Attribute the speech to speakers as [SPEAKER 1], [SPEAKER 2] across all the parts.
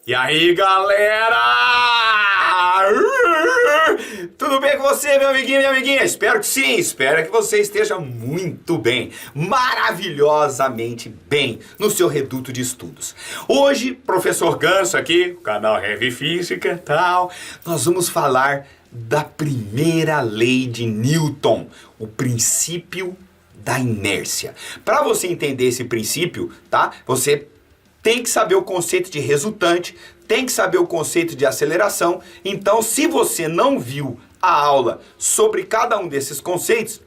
[SPEAKER 1] E aí, galera? Tudo bem com você, meu amiguinho e minha amiguinha? Espero que sim, espero que você esteja muito bem, maravilhosamente bem no seu reduto de estudos. Hoje, professor Ganso aqui, canal Heavy Física e tal, nós vamos falar da primeira lei de Newton, o princípio da inércia. Para você entender esse princípio, tá? Você tem que saber o conceito de resultante, tem que saber o conceito de aceleração. Então, se você não viu a aula sobre cada um desses conceitos,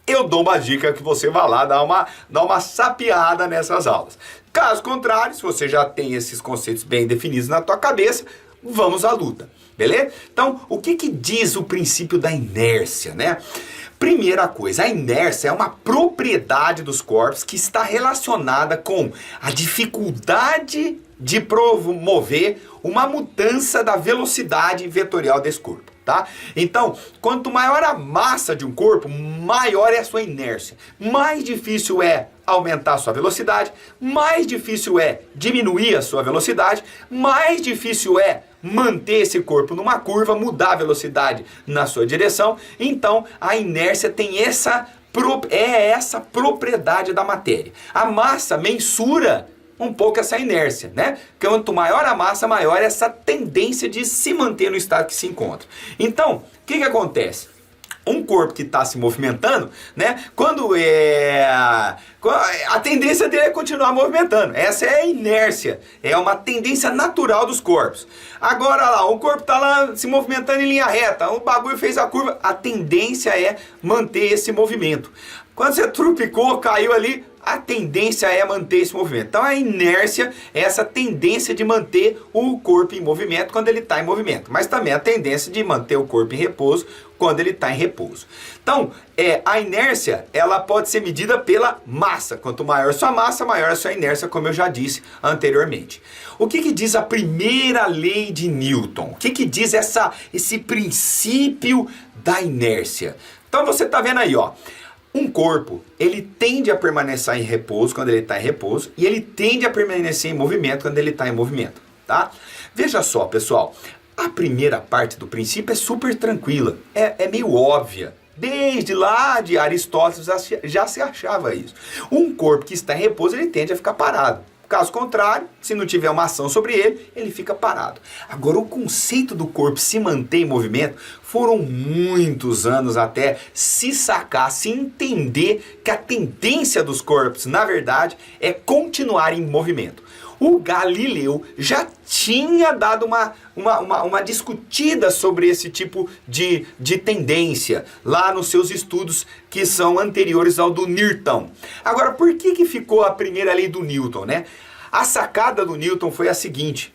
[SPEAKER 1] eu dou uma dica que você vá lá dar uma sapeada nessas aulas. Caso contrário, se você já tem esses conceitos bem definidos na tua cabeça, vamos à luta, beleza? Então, o que diz o princípio da inércia, né? Primeira coisa, a inércia é uma propriedade dos corpos que está relacionada com a dificuldade de promover uma mudança da velocidade vetorial desse corpo, tá? Então, quanto maior a massa de um corpo, maior é a sua inércia. Mais difícil é aumentar a sua velocidade, mais difícil é diminuir a sua velocidade, mais difícil é manter esse corpo numa curva, mudar a velocidade na sua direção. Então, a inércia tem essa propriedade da matéria. A massa mensura um pouco essa inércia, né? Quanto maior a massa, maior essa tendência de se manter no estado que se encontra. Então, o que acontece? Um corpo que está se movimentando, né? A tendência dele é continuar movimentando. Essa é a inércia. É uma tendência natural dos corpos. Agora lá, o corpo está lá se movimentando em linha reta. O bagulho fez a curva. A tendência é manter esse movimento. Quando você trupicou, caiu ali, a tendência é manter esse movimento. Então a inércia é essa tendência de manter o corpo em movimento quando ele está em movimento. Mas também a tendência de manter o corpo em repouso quando ele está em repouso. Então, a inércia, ela pode ser medida pela massa. Quanto maior sua massa, maior a sua inércia, como eu já disse anteriormente. O que diz a primeira lei de Newton? O que diz esse princípio da inércia? Então você está vendo aí, ó. Um corpo, ele tende a permanecer em repouso quando ele está em repouso e ele tende a permanecer em movimento quando ele está em movimento, tá? Veja só, pessoal, a primeira parte do princípio é super tranquila, é meio óbvia. Desde lá de Aristóteles já se achava isso. Um corpo que está em repouso, ele tende a ficar parado. Caso contrário, se não tiver uma ação sobre ele, ele fica parado. Agora, o conceito do corpo se manter em movimento foram muitos anos até se sacar, se entender que a tendência dos corpos, na verdade, é continuar em movimento. O Galileu já tinha dado uma discutida sobre esse tipo de tendência lá nos seus estudos que são anteriores ao do Newton. Agora, por que ficou a primeira lei do Newton, né? A sacada do Newton foi a seguinte: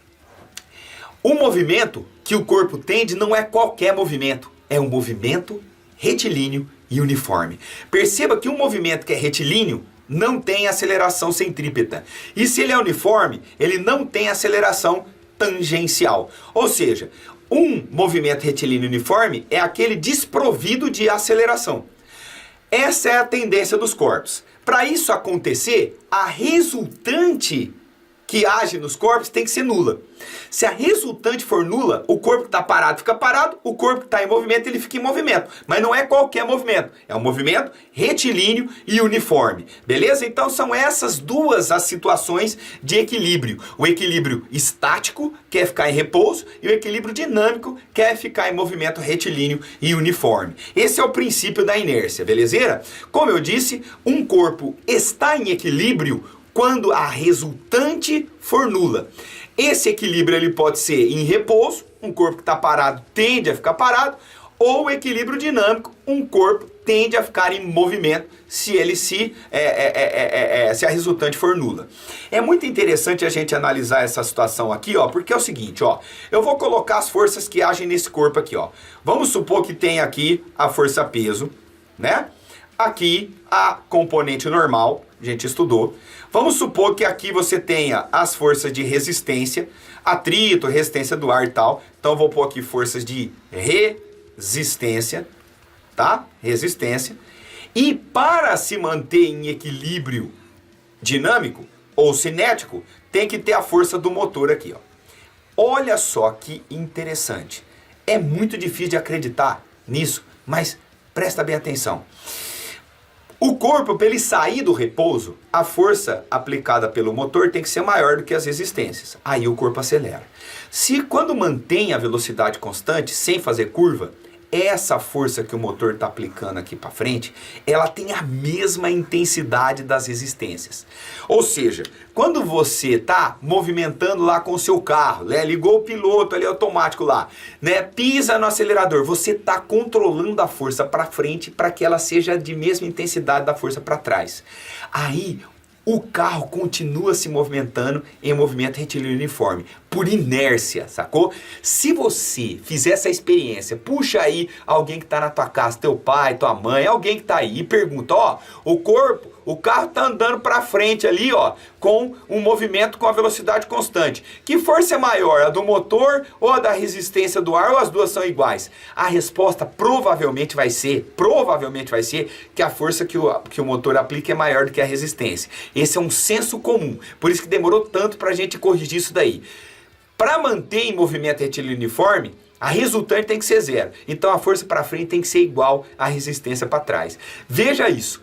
[SPEAKER 1] o movimento que o corpo tende não é qualquer movimento, é um movimento retilíneo e uniforme. Perceba que um movimento que é retilíneo não tem aceleração centrípeta. E se ele é uniforme, ele não tem aceleração tangencial. Ou seja, um movimento retilíneo uniforme é aquele desprovido de aceleração. Essa é a tendência dos corpos. Para isso acontecer, a resultante que age nos corpos tem que ser nula. Se a resultante for nula, o corpo que está parado fica parado, o corpo que está em movimento, ele fica em movimento. Mas não é qualquer movimento, é um movimento retilíneo e uniforme. Beleza? Então são essas duas as situações de equilíbrio. O equilíbrio estático, que é ficar em repouso, e o equilíbrio dinâmico, que é ficar em movimento retilíneo e uniforme. Esse é o princípio da inércia, belezeira? Como eu disse, um corpo está em equilíbrio quando a resultante for nula. Esse equilíbrio ele pode ser em repouso, um corpo que está parado tende a ficar parado, ou equilíbrio dinâmico, um corpo tende a ficar em movimento se a resultante for nula. É muito interessante a gente analisar essa situação aqui, ó, porque é o seguinte, ó, eu vou colocar as forças que agem nesse corpo aqui, ó. Vamos supor que tem aqui a força peso, né? Aqui a componente normal, a gente estudou. Vamos supor que aqui você tenha as forças de resistência, atrito, resistência do ar e tal. Então eu vou pôr aqui forças de resistência, tá? Resistência. E para se manter em equilíbrio dinâmico ou cinético, tem que ter a força do motor aqui, ó. Olha só que interessante. É muito difícil de acreditar nisso, mas presta bem atenção. O corpo, para ele sair do repouso, a força aplicada pelo motor tem que ser maior do que as resistências. Aí o corpo acelera. Se quando mantém a velocidade constante, sem fazer curva, essa força que o motor está aplicando aqui para frente, ela tem a mesma intensidade das resistências. Ou seja, quando você está movimentando lá com o seu carro, né, ligou o piloto ali automático lá, né, pisa no acelerador, você está controlando a força para frente para que ela seja de mesma intensidade da força para trás. Aí o carro continua se movimentando em movimento retilíneo uniforme, por inércia, sacou? Se você fizer essa experiência, puxa aí alguém que está na tua casa, teu pai, tua mãe, alguém que está aí e pergunta, ó, o carro está andando para frente ali, ó, com um movimento com a velocidade constante. Que força é maior, a do motor ou a da resistência do ar, ou as duas são iguais? A resposta provavelmente vai ser que a força que o motor aplica é maior do que a resistência. Esse é um senso comum, por isso que demorou tanto para a gente corrigir isso daí. Para manter em movimento retilíneo uniforme, a resultante tem que ser zero. Então a força para frente tem que ser igual à resistência para trás. Veja isso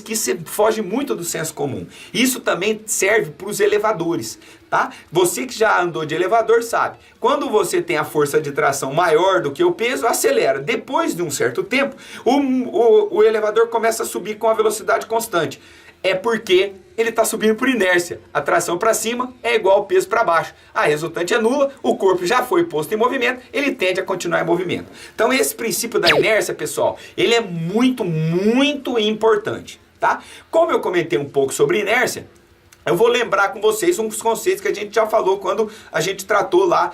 [SPEAKER 1] que isso foge muito do senso comum. Isso também serve para os elevadores, tá? Você que já andou de elevador sabe, quando você tem a força de tração maior do que o peso, acelera. Depois de um certo tempo, o elevador começa a subir com a velocidade constante. É porque ele está subindo por inércia. A tração para cima é igual ao peso para baixo. A resultante é nula, o corpo já foi posto em movimento, ele tende a continuar em movimento. Então esse princípio da inércia, pessoal, ele é muito, muito importante, tá? Como eu comentei um pouco sobre inércia, eu vou lembrar com vocês uns conceitos que a gente já falou quando a gente tratou lá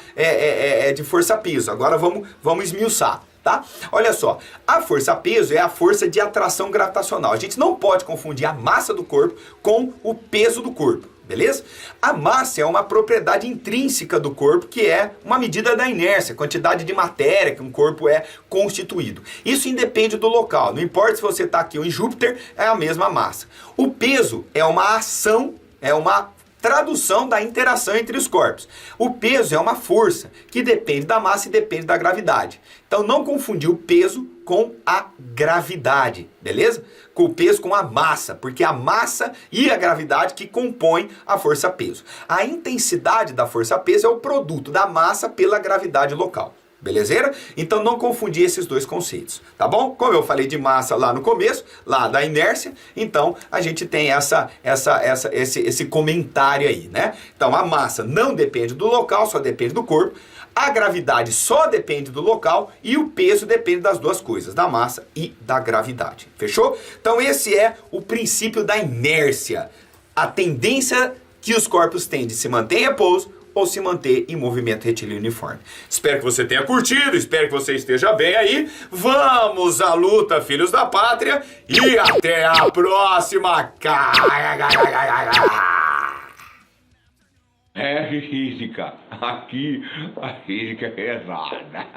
[SPEAKER 1] de força-peso. Agora vamos esmiuçar. Tá? Olha só, a força-peso é a força de atração gravitacional. A gente não pode confundir a massa do corpo com o peso do corpo, beleza? A massa é uma propriedade intrínseca do corpo, que é uma medida da inércia, quantidade de matéria que um corpo é constituído. Isso independe do local, não importa se você está aqui ou em Júpiter, é a mesma massa. O peso é uma ação, é uma tradução da interação entre os corpos. O peso é uma força que depende da massa e depende da gravidade. Então não confundir o peso com a gravidade, beleza? Com o peso com a massa, porque a massa e a gravidade que compõem a força-peso. A intensidade da força-peso é o produto da massa pela gravidade local. Belezeira? Então não confundir esses dois conceitos, tá bom? Como eu falei de massa lá no começo, lá da inércia, então a gente tem esse comentário aí, né? Então a massa não depende do local, só depende do corpo. A gravidade só depende do local e o peso depende das duas coisas, da massa e da gravidade. Fechou? Então esse é o princípio da inércia. A tendência que os corpos têm de se manter em repouso ou se manter em movimento retilíneo uniforme. Espero que você tenha curtido, espero que você esteja bem aí. Vamos à luta, filhos da pátria, e até a próxima!
[SPEAKER 2] É física. Aqui a física é pesada.